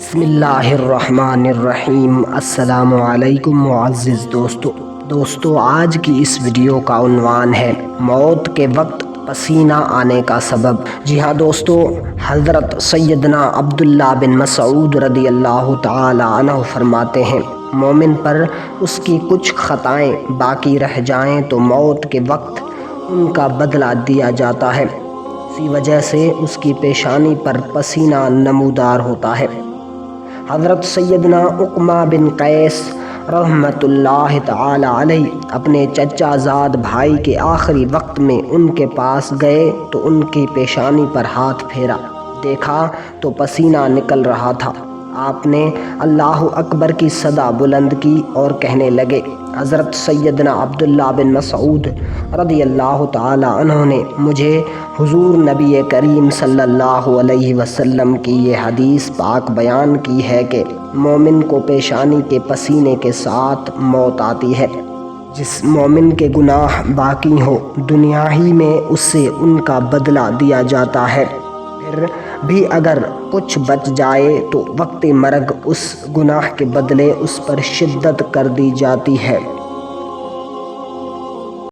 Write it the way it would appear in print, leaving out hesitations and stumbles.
بسم اللہ الرحمن الرحیم۔ السلام علیکم معزز دوستو، آج کی اس ویڈیو کا عنوان ہے موت کے وقت پسینہ آنے کا سبب۔ جی ہاں دوستو، حضرت سیدنا عبداللہ بن مسعود رضی اللہ تعالی عنہ فرماتے ہیں، مومن پر اس کی کچھ خطائیں باقی رہ جائیں تو موت کے وقت ان کا بدلہ دیا جاتا ہے، اسی وجہ سے اس کی پیشانی پر پسینہ نمودار ہوتا ہے۔ حضرت سیدنا عقبہ بن قیس رحمۃ اللہ تعالی علیہ اپنے چچا زاد بھائی کے آخری وقت میں ان کے پاس گئے تو ان کی پیشانی پر ہاتھ پھیرا، دیکھا تو پسینہ نکل رہا تھا۔ آپ نے اللہ اکبر کی صدا بلند کی اور کہنے لگے، حضرت سیدنا عبداللہ بن مسعود رضی اللہ تعالی عنہ نے مجھے حضور نبی کریم صلی اللہ علیہ وسلم کی یہ حدیث پاک بیان کی ہے کہ مومن کو پیشانی کے پسینے کے ساتھ موت آتی ہے۔ جس مومن کے گناہ باقی ہو دنیا ہی میں اس سے ان کا بدلہ دیا جاتا ہے، پھر بھی اگر کچھ بچ جائے تو وقت مرگ اس گناہ کے بدلے اس پر شدت کر دی جاتی ہے۔